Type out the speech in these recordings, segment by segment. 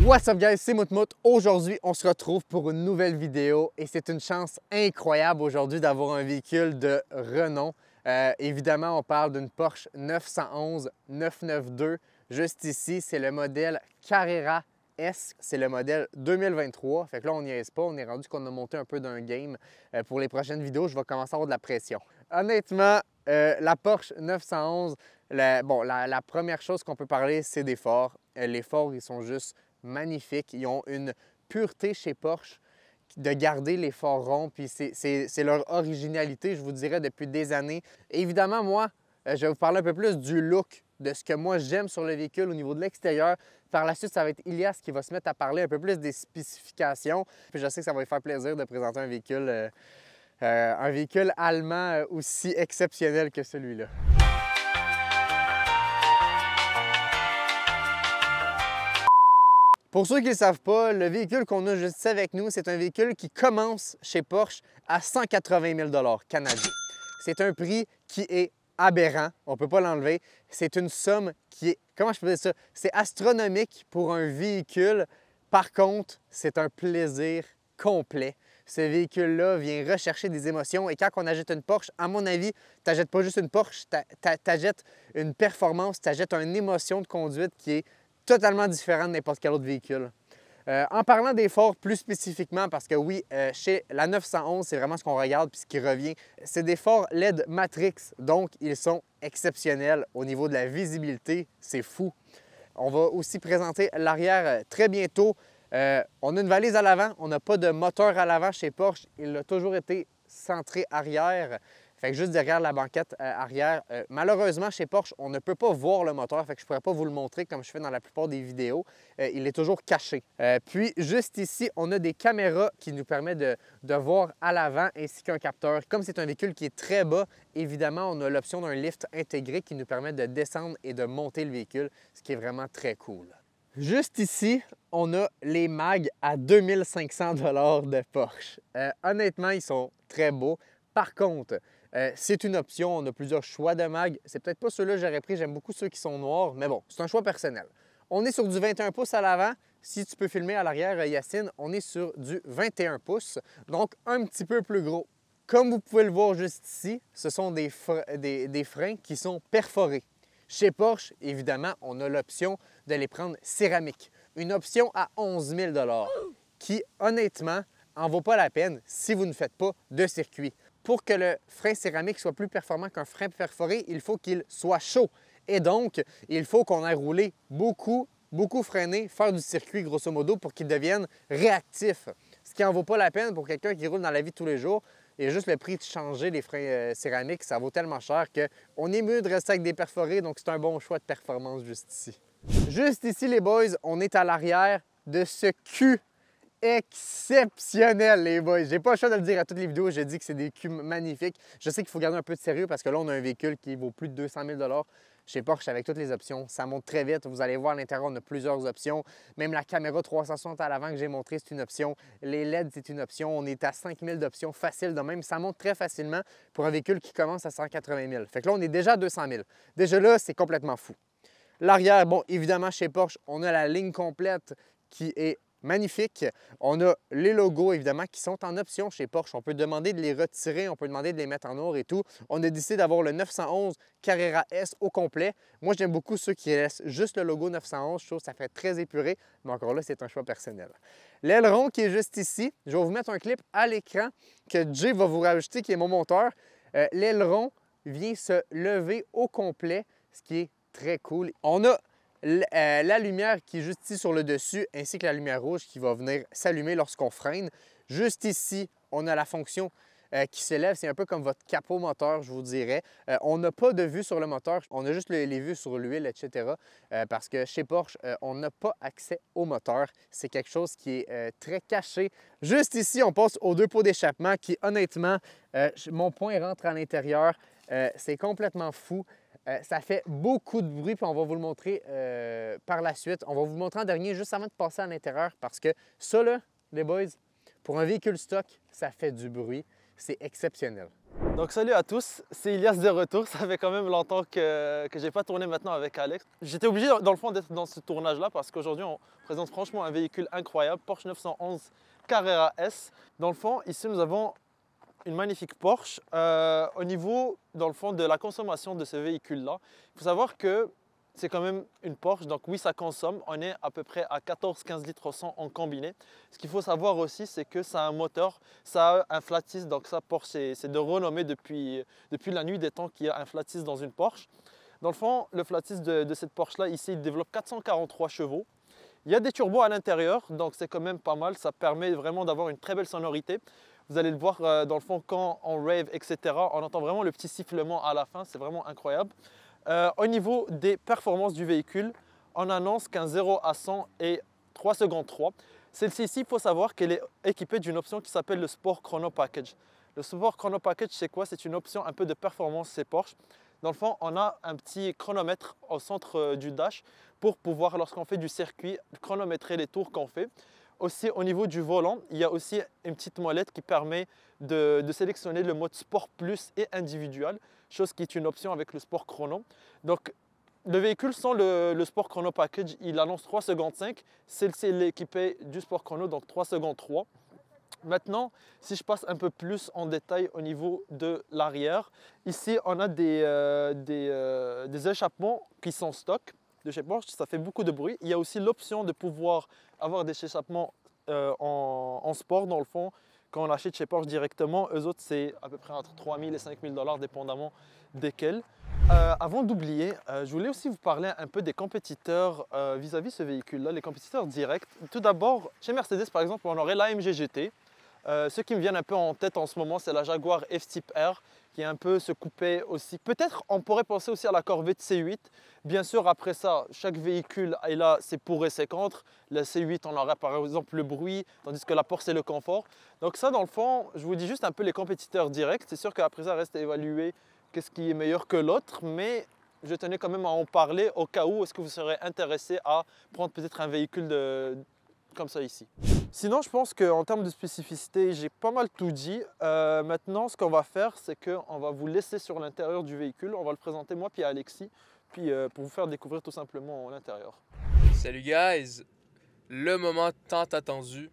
What's up guys, c'est Moutmout. Aujourd'hui, on se retrouve pour une nouvelle vidéo et c'est une chance incroyable aujourd'hui d'avoir un véhicule de renom. Évidemment, on parle d'une Porsche 911 992. Juste ici, c'est le modèle Carrera S. C'est le modèle 2023. Fait que là, on n'y est pas. On est rendu qu'on a monté un peu d'un game. Pour les prochaines vidéos, je vais commencer à avoir de la pression. Honnêtement, la Porsche 911, la première chose qu'on peut parler, c'est des phares. Les phares, ils sont juste magnifiques. Ils ont une pureté chez Porsche de garder les phares ronds, puis c'est leur originalité, je vous dirais, depuis des années. Et évidemment, moi, je vais vous parler un peu plus du look, de ce que moi j'aime sur le véhicule au niveau de l'extérieur. Par la suite, ça va être Ilias qui va se mettre à parler un peu plus des spécifications. Puis je sais que ça va lui faire plaisir de présenter un véhicule allemand aussi exceptionnel que celui-là. Pour ceux qui ne le savent pas, le véhicule qu'on a juste ici avec nous, c'est un véhicule qui commence chez Porsche à 180 000 canadiens. C'est un prix qui est aberrant, on ne peut pas l'enlever. C'est une somme qui est, comment je peux dire ça? C'est astronomique pour un véhicule. Par contre, c'est un plaisir complet. Ce véhicule-là vient rechercher des émotions et quand on achète une Porsche, à mon avis, tu n'achètes pas juste une Porsche, tu achètes une performance, tu achètes une émotion de conduite qui est totalement différent de n'importe quel autre véhicule. En parlant des phares plus spécifiquement, parce que oui, chez la 911, c'est vraiment ce qu'on regarde puis ce qui revient, c'est des phares LED Matrix, donc ils sont exceptionnels au niveau de la visibilité, c'est fou. On va aussi présenter l'arrière très bientôt. On a une valise à l'avant, on n'a pas de moteur à l'avant chez Porsche, il a toujours été centré arrière. Fait que juste derrière la banquette arrière, malheureusement, chez Porsche, on ne peut pas voir le moteur, fait que je ne pourrais pas vous le montrer comme je fais dans la plupart des vidéos. Il est toujours caché. Puis, juste ici, on a des caméras qui nous permettent de voir à l'avant ainsi qu'un capteur. Comme c'est un véhicule qui est très bas, évidemment, on a l'option d'un lift intégré qui nous permet de descendre et de monter le véhicule, ce qui est vraiment très cool. Juste ici, on a les mags à 2500 $ de Porsche. Honnêtement, ils sont très beaux. Par contre, c'est une option, on a plusieurs choix de mag. C'est peut-être pas ceux-là que j'aurais pris, j'aime beaucoup ceux qui sont noirs, mais bon, c'est un choix personnel. On est sur du 21 pouces à l'avant. Si tu peux filmer à l'arrière, Yacine, on est sur du 21 pouces, donc un petit peu plus gros. Comme vous pouvez le voir juste ici, ce sont des freins qui sont perforés. Chez Porsche, évidemment, on a l'option de les prendre céramiques. Une option à 11 000 $ qui, honnêtement, en vaut pas la peine si vous ne faites pas de circuit. Pour que le frein céramique soit plus performant qu'un frein perforé, il faut qu'il soit chaud. Et donc, il faut qu'on aille rouler beaucoup freiner, faire du circuit grosso modo pour qu'il devienne réactif. Ce qui n'en vaut pas la peine pour quelqu'un qui roule dans la vie de tous les jours. Et juste le prix de changer les freins céramiques, ça vaut tellement cher qu'on est mieux de rester avec des perforés, donc c'est un bon choix de performance juste ici. Juste ici, les boys, on est à l'arrière de ce cul exceptionnel, les boys. J'ai pas le choix de le dire à toutes les vidéos, je dis que c'est des culs magnifiques. Je sais qu'il faut garder un peu de sérieux parce que là, on a un véhicule qui vaut plus de 200 000 $ chez Porsche avec toutes les options. Ça monte très vite. Vous allez voir à l'intérieur, on a plusieurs options. Même la caméra 360 à l'avant que j'ai montré, c'est une option. Les LED, c'est une option. On est à 5000 d'options faciles de même. Ça monte très facilement pour un véhicule qui commence à 180 000. Fait que là, on est déjà à 200 000. Déjà là, c'est complètement fou. L'arrière, bon, évidemment, chez Porsche, on a la ligne complète qui est magnifique. On a les logos, évidemment, qui sont en option chez Porsche. On peut demander de les retirer, on peut demander de les mettre en noir et tout. On a décidé d'avoir le 911 Carrera S au complet. Moi, j'aime beaucoup ceux qui laissent juste le logo 911. Je trouve que ça fait très épuré, mais encore là, c'est un choix personnel. L'aileron qui est juste ici, je vais vous mettre un clip à l'écran que Jay va vous rajouter, qui est mon monteur. L'aileron vient se lever au complet, ce qui est très cool. On a la lumière qui est juste ici sur le dessus, ainsi que la lumière rouge qui va venir s'allumer lorsqu'on freine. Juste ici, on a la fonction qui s'élève. C'est un peu comme votre capot moteur, je vous dirais. On n'a pas de vue sur le moteur, on a juste les vues sur l'huile, etc. Parce que chez Porsche, on n'a pas accès au moteur. C'est quelque chose qui est très caché. Juste ici, on passe aux deux pots d'échappement qui, honnêtement, mon poing rentre à l'intérieur. C'est complètement fou. Ça fait beaucoup de bruit, puis on va vous le montrer par la suite. On va vous le montrer en dernier, juste avant de passer à l'intérieur, parce que ça, là, les boys, pour un véhicule stock, ça fait du bruit. C'est exceptionnel. Donc salut à tous, c'est Ilias de retour. Ça fait quand même longtemps que je n'ai pas tourné maintenant avec Alex. J'étais obligé dans le fond d'être dans ce tournage-là parce qu'aujourd'hui on présente franchement un véhicule incroyable, Porsche 911 Carrera S. Dans le fond, ici nous avons une magnifique Porsche. Au niveau, dans le fond, de la consommation de ce véhicule-là, il faut savoir que c'est quand même une Porsche, donc oui, ça consomme. On est à peu près à 14-15 litres au 100 en combiné. Ce qu'il faut savoir aussi, c'est que ça a un moteur, ça a un flat 6, donc ça, Porsche, c'est de renommée depuis la nuit des temps qu'il y a un flat 6 dans une Porsche. Dans le fond, le flat 6 de cette Porsche-là, ici, il développe 443 chevaux. Il y a des turbos à l'intérieur, donc c'est quand même pas mal. Ça permet vraiment d'avoir une très belle sonorité. Vous allez le voir dans le fond quand on rave, etc. On entend vraiment le petit sifflement à la fin, c'est vraiment incroyable. Au niveau des performances du véhicule, on annonce qu'un 0 à 100 est 3 secondes 3. Celle-ci ici, il faut savoir qu'elle est équipée d'une option qui s'appelle le Sport Chrono Package. Le Sport Chrono Package, c'est quoi? C'est une option un peu de performance chez Porsche. Dans le fond, on a un petit chronomètre au centre du dash pour pouvoir, lorsqu'on fait du circuit, chronométrer les tours qu'on fait. Aussi, au niveau du volant, il y a aussi une petite molette qui permet de sélectionner le mode Sport Plus et individuel, chose qui est une option avec le Sport Chrono. Donc, le véhicule sans le Sport Chrono Package, il annonce 3 secondes 5. Celle-ci est équipée du Sport Chrono, donc 3 secondes 3. Maintenant, si je passe un peu plus en détail au niveau de l'arrière, ici, on a des échappements qui sont stock de chez Porsche, ça fait beaucoup de bruit. Il y a aussi l'option de pouvoir avoir des échappements en sport dans le fond. Quand on achète chez Porsche directement, eux autres, c'est à peu près entre 3 000 et 5 000 $, dépendamment desquels. Avant d'oublier, je voulais aussi vous parler un peu des compétiteurs vis-à-vis ce véhicule-là, les compétiteurs directs. Tout d'abord, chez Mercedes, par exemple, on aurait l'AMG GT. Ceux qui me viennent un peu en tête en ce moment, c'est la Jaguar F-Type R, qui est un peu se couper aussi. Peut-être on pourrait penser aussi à la Corvette C8. Bien sûr, après ça, chaque véhicule est là, ses pour et ses contre. La C8, on aurait par exemple le bruit, tandis que la Porsche, c'est le confort. Donc ça, dans le fond, je vous dis juste un peu les compétiteurs directs. C'est sûr qu'après ça, reste à évaluer qu'est-ce qui est meilleur que l'autre, mais je tenais quand même à en parler au cas où est-ce que vous serez intéressé à prendre peut-être un véhicule comme ça ici. Sinon, je pense qu'en termes de spécificité, j'ai pas mal tout dit. Maintenant, ce qu'on va faire, c'est qu'on va vous laisser sur l'intérieur du véhicule. On va le présenter moi puis Alexis, puis pour vous faire découvrir tout simplement l'intérieur. Salut guys! Le moment tant attendu,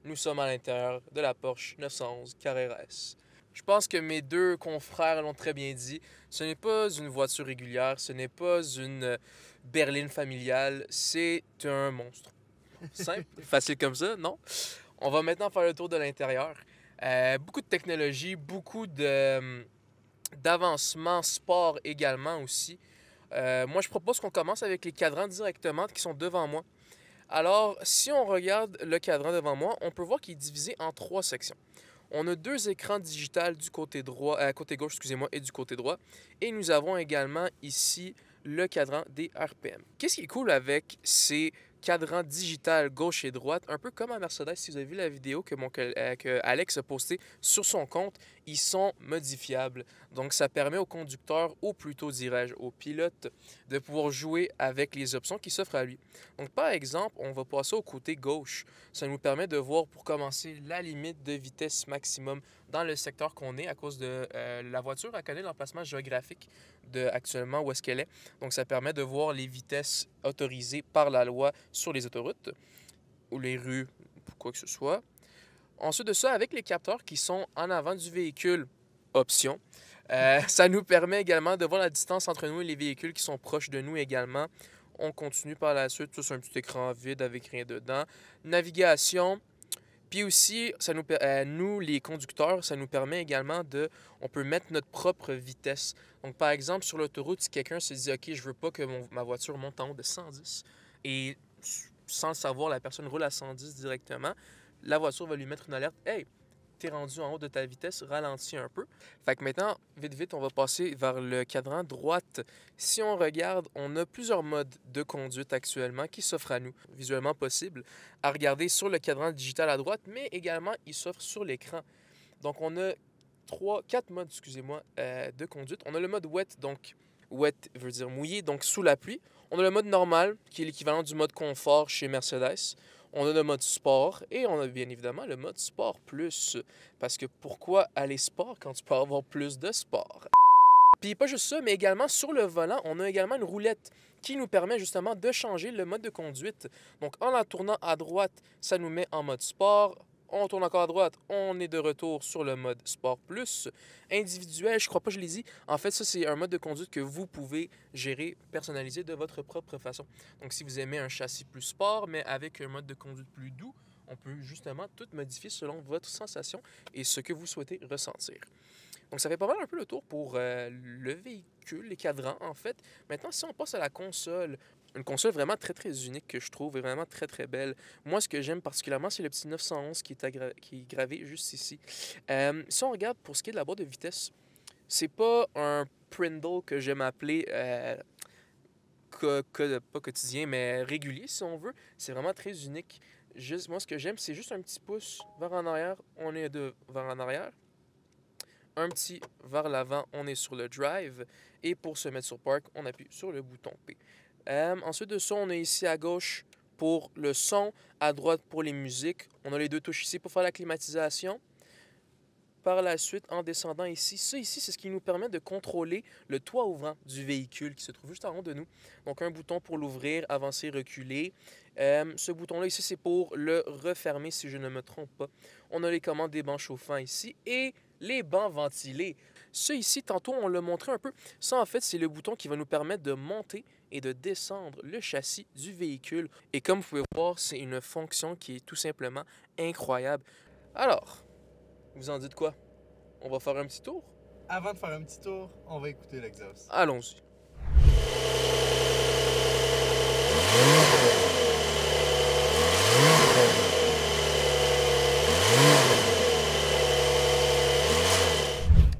nous sommes à l'intérieur de la Porsche 911 Carrera S. Je pense que mes deux confrères l'ont très bien dit, ce n'est pas une voiture régulière, ce n'est pas une berline familiale, c'est un monstre. Simple, facile comme ça, non? On va maintenant faire le tour de l'intérieur. Beaucoup de technologie, beaucoup d'avancement sport également aussi. Moi, je propose qu'on commence avec les cadrans directement qui sont devant moi. Alors, si on regarde le cadran devant moi, on peut voir qu'il est divisé en 3 sections. On a 2 écrans digitales du côté côté gauche, excusez-moi, et du côté droit. Et nous avons également ici le cadran des RPM. Qu'est-ce qui est cool avec ces cadrans digital gauche et droite, un peu comme à Mercedes, si vous avez vu la vidéo que Alex a postée sur son compte, ils sont modifiables. Donc, ça permet au conducteur, ou plutôt dirais-je au pilote, de pouvoir jouer avec les options qui s'offrent à lui. Donc, par exemple, on va passer au côté gauche. Ça nous permet de voir, pour commencer, la limite de vitesse maximum dans le secteur qu'on est à cause de la voiture. Elle connaît l'emplacement géographique actuellement où est-ce qu'elle est. Donc, ça permet de voir les vitesses autorisées par la loi sur les autoroutes ou les rues, quoi que ce soit. Ensuite de ça, avec les capteurs qui sont en avant du véhicule, option, ça nous permet également de voir la distance entre nous et les véhicules qui sont proches de nous également. On continue par la suite, c'est un petit écran vide avec rien dedans. Navigation. Puis aussi, nous, les conducteurs, ça nous permet également on peut mettre notre propre vitesse. Donc, par exemple, sur l'autoroute, si quelqu'un se dit « OK, je veux pas que ma voiture monte en haut de 110 » et sans le savoir, la personne roule à 110 directement, la voiture va lui mettre une alerte « Hey, t'es rendu en haut de ta vitesse, ralentis un peu. » Fait que maintenant, vite, on va passer vers le cadran droite. Si on regarde, on a plusieurs modes de conduite actuellement qui s'offrent à nous, visuellement possible, à regarder sur le cadran digital à droite, mais également, ils s'offrent sur l'écran. Donc, on a 4 modes, de conduite. On a le mode wet, donc wet veut dire mouillé, donc sous la pluie. On a le mode normal, qui est l'équivalent du mode confort chez Mercedes. On a le mode sport et on a bien évidemment le mode sport plus. Parce que pourquoi aller sport quand tu peux avoir plus de sport? Puis pas juste ça, mais également sur le volant, on a également une roulette qui nous permet justement de changer le mode de conduite. Donc en la tournant à droite, ça nous met en mode sport. On tourne encore à droite, on est de retour sur le mode Sport Plus. Individuel, je crois pas que je l'ai dit. En fait, ça, c'est un mode de conduite que vous pouvez gérer, personnaliser de votre propre façon. Donc, si vous aimez un châssis plus sport, mais avec un mode de conduite plus doux, on peut justement tout modifier selon votre sensation et ce que vous souhaitez ressentir. Donc, ça fait pas mal un peu le tour pour le véhicule, les cadrans, en fait. Maintenant, si on passe à la console, une console vraiment très, très unique que je trouve et vraiment très, très belle. Moi, ce que j'aime particulièrement, c'est le petit 911 qui est gravé juste ici. Si on regarde pour ce qui est de la boîte de vitesse, c'est pas un Prindle que j'aime appeler pas quotidien, mais régulier, si on veut. C'est vraiment très unique. Moi, ce que j'aime, c'est juste un petit pouce vers en arrière. On est vers en arrière. Un petit vers l'avant, on est sur le drive. Et pour se mettre sur park, on appuie sur le bouton P. Ensuite de ça, on est ici à gauche pour le son, à droite pour les musiques. On a les deux touches ici pour faire la climatisation. Par la suite, en descendant ici, ça ici, c'est ce qui nous permet de contrôler le toit ouvrant du véhicule qui se trouve juste en haut de nous. Donc, un bouton pour l'ouvrir, avancer, reculer. Ce bouton-là ici, c'est pour le refermer si je ne me trompe pas. On a les commandes des bancs chauffants ici et les bancs ventilés. Ça ici, tantôt, on l'a montré un peu. Ça, en fait, c'est le bouton qui va nous permettre de monter et de descendre le châssis du véhicule. Et comme vous pouvez voir, c'est une fonction qui est tout simplement incroyable. Alors, vous en dites quoi? On va faire un petit tour? Avant de faire un petit tour, on va écouter l'exhaust. Allons-y.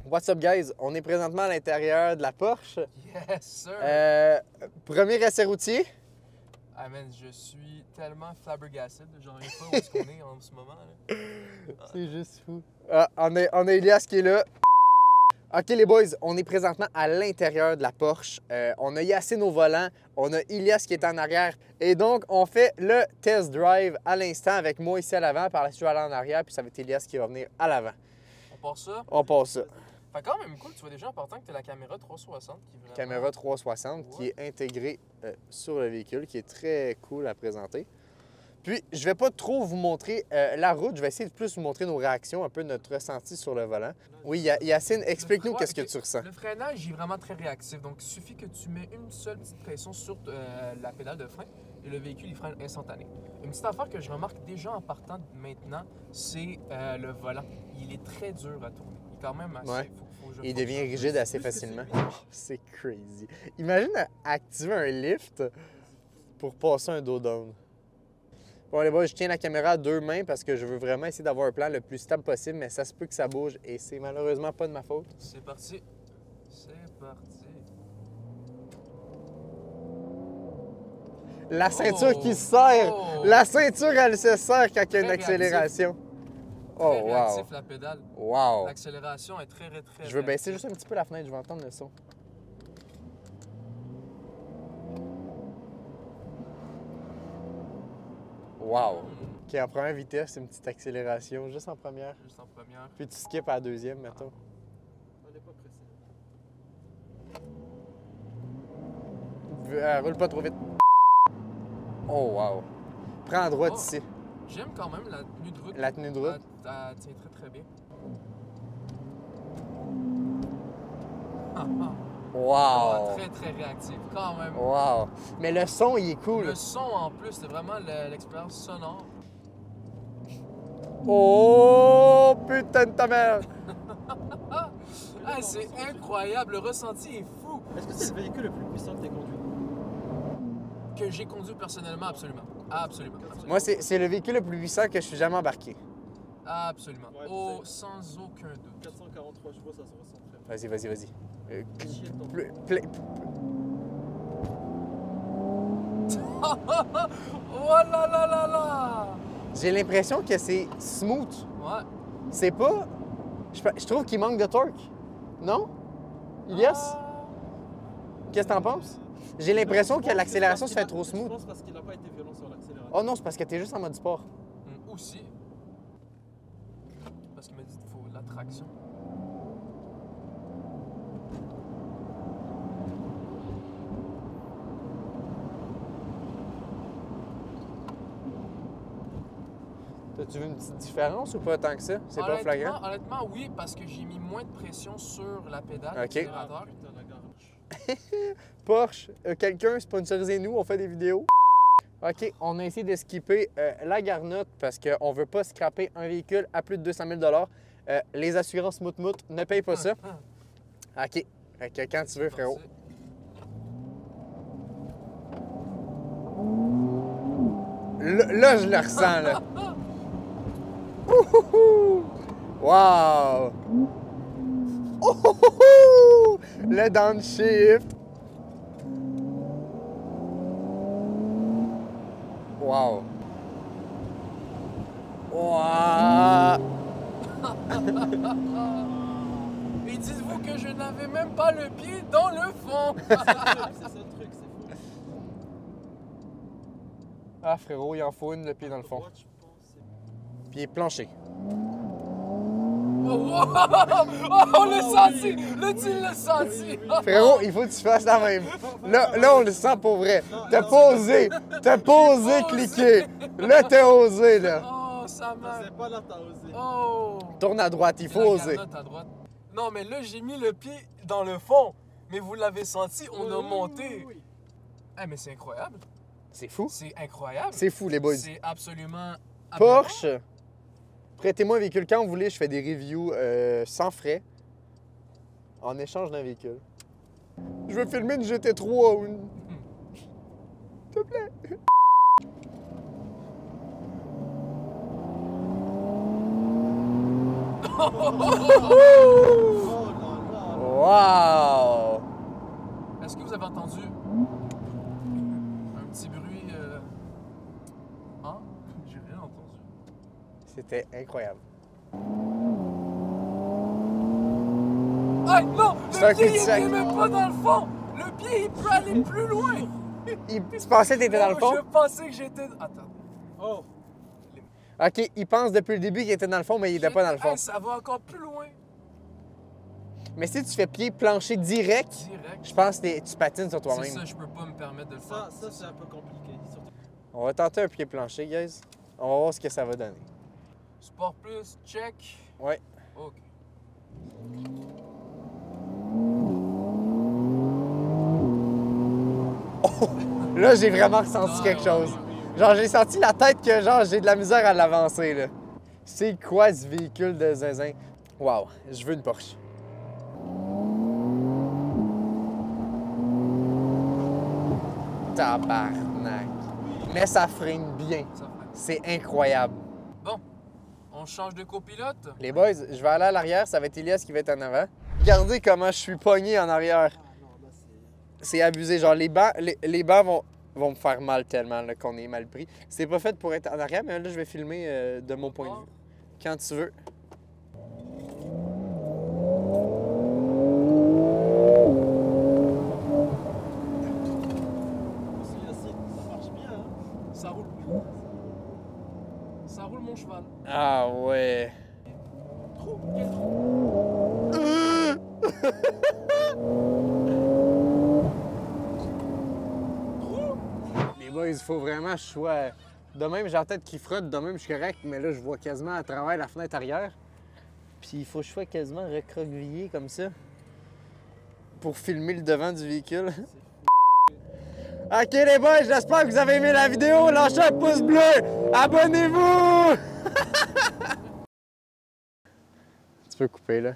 What's up, guys? On est présentement à l'intérieur de la Porsche. Yes, sir! Premier essai routier. Ah, man, je suis tellement flabbergasted. J'en reviens pas où est-ce qu'on est en ce moment. Là. C'est juste fou. Ah, on a Elias qui est là. OK, les boys, on est présentement à l'intérieur de la Porsche. On a yassé nos volants. On a Elias qui est en arrière. Et donc, on fait le test drive à l'instant avec moi ici à l'avant. Par la suite, je vais aller en arrière. Puis ça va être Elias qui va venir à l'avant. On part ça? On passe ça. Fait quand même cool, tu vois déjà en partant que tu as la caméra 360 qui est vraiment... Caméra 360 qui est intégrée sur le véhicule, qui est très cool à présenter. Puis, je vais pas trop vous montrer la route, je vais essayer de plus vous montrer nos réactions, un peu notre ressenti sur le volant. Oui, Yacine, explique-nous qu'est-ce que tu ressens. Le freinage est vraiment très réactif, donc il suffit que tu mets une seule petite pression sur la pédale de frein et le véhicule il freine instantané. Une petite affaire que je remarque déjà en partant maintenant, c'est le volant. Il est très dur à tourner. Il est quand même assez... Ouais. Il devient rigide assez facilement. Oh, c'est crazy. Imagine activer un lift pour passer un dos down. Bon, les boys, je tiens la caméra à deux mains parce que je veux vraiment essayer d'avoir un plan le plus stable possible, mais ça se peut que ça bouge et c'est malheureusement pas de ma faute. C'est parti. C'est parti. La ceinture qui se serre! Oh. La ceinture, elle se serre quand il y a une Très accélération. Très Oh, wow! réactif la pédale. Wow! L'accélération est très Je veux baisser juste un petit peu la fenêtre, je vais entendre le son. Wow! OK, en première vitesse, une petite accélération, juste en première. Juste en première. Puis tu skips à la deuxième, mettons. On n'est pas pressé. Roule pas trop vite. Oh, wow! Prends à droite Oh. ici. J'aime quand même la tenue de route. La tenue de route. Elle tient très très bien. Wow! Très très réactif quand même. Wow! Mais le son, il est cool. Le son en plus, c'est vraiment l'expérience sonore. Oh, putain de ta mère! Ah, c'est incroyable, le ressenti est fou. Est-ce que c'est le véhicule le plus puissant que tu as conduit? Que j'ai conduit personnellement, absolument. Absolument. Moi, c'est le véhicule le plus puissant que je suis jamais embarqué. Absolument. Ouais, Oh, sans aucun doute. 443 chevaux, ça se ressent très bien. Vas-y. Chier de ton- Oh là là là là! J'ai l'impression que c'est smooth. Ouais. C'est pas... Je trouve qu'il manque de torque. Non? Elias? Ah. Qu'est-ce que t'en penses? J'ai l'impression que l'accélération se fait trop Je smooth. pense parce qu'il n'a pas été violent sur l'accélération. Oh non, c'est parce que t'es juste en mode sport. Aussi. Parce qu'il m'a dit qu'il faut la traction. T'as-tu vu une petite différence ou pas tant que ça? C'est pas flagrant? Honnêtement, oui, parce que j'ai mis moins de pression sur la pédale. Ok. L'accélérateur. Putain, la garage. Porsche, quelqu'un sponsorisez-nous, on fait des vidéos. OK, on a essayé de skipper la garnotte parce qu'on veut pas scraper un véhicule à plus de 200 000 les assurances mout-mout ne payent pas ça. OK, fait que quand tu veux, frérot. Là, je le ressens, là. Ouhouhou! Wow! Ouhouhou! Le downshift! Wow! Wow! Et dites-vous que je n'avais même pas le pied dans le fond. C'est ça le truc, c'est fou. Ah, frérot, il en faut une, le pied dans le fond. Droite, je pense, c'est- Pied plancher. Oh, on l'a senti! L'as-tu l'a senti? Frérot, il faut que tu fasses la même. Là, on le sent pour vrai. T'as pas osé. T'as pas osé cliquer. Là, t'as osé, là. Oh, ça m'a... C'est pas là, t'as osé. Oh! Tourne à droite, il faut La oser. garnotte à droite. Non, mais là, j'ai mis le pied dans le fond. Mais vous l'avez senti, on a monté. Ah, mais c'est incroyable. C'est fou. C'est incroyable. C'est fou, les boys. C'est absolument... Porsche, prêtez-moi un véhicule quand vous voulez. Je fais des reviews sans frais en échange d'un véhicule. Je veux filmer une GT3 ou une... S'il te plaît. Oh là là. Wow! Est-ce que vous avez entendu un petit bruit... Hein? J'ai rien entendu. C'était incroyable. Ah non! C'est un Le pied, il cul-de-sac. était même pas dans le fond! Le pied, il peut aller plus loin! Tu pensais que t'étais dans le fond? Je pensais que j'étais... Attends. Oh. OK, il pense depuis le début qu'il était dans le fond, mais il était pas dans le fond. Hey, ça va encore plus loin. Mais si tu fais pied plancher direct, Direct. je pense que tu patines sur C'est toi-même. ça, je peux pas me permettre de le faire. Ça c'est un peu compliqué. Surtout- On va tenter un pied plancher, guys. On va voir ce que ça va donner. Sport plus, check. Ouais. OK. Là, j'ai vraiment ressenti quelque chose. Genre, j'ai senti la tête que, genre, j'ai de la misère à l'avancer, là. C'est quoi ce véhicule de zinzin? Wow, je veux une Porsche. Tabarnak. Mais ça freine bien. Ça fait. C'est incroyable. Bon, on change de copilote. Les boys, je vais aller à l'arrière, ça va être Elias qui va être en avant. Regardez comment je suis pogné en arrière. Ah non, là c'est. C'est abusé. Genre, les bancs vont me faire mal tellement là, qu'on est mal pris. C'est pas fait pour être en arrière, mais là, je vais filmer de mon point de vue. Quand tu veux. Aussi, Yacine, ça marche bien, hein? Ça roule. Ça roule mon cheval. Ah ouais. Trou, quel trou? Les boys, il faut vraiment que je sois... De même, j'ai la tête qui frotte, de même, je suis correct, mais là, je vois quasiment à travers la fenêtre arrière. Puis il faut que je sois quasiment recroquevillé comme ça pour filmer le devant du véhicule. OK, les boys, j'espère que vous avez aimé la vidéo. Lâchez un pouce bleu. Abonnez-vous. Tu peux couper, là.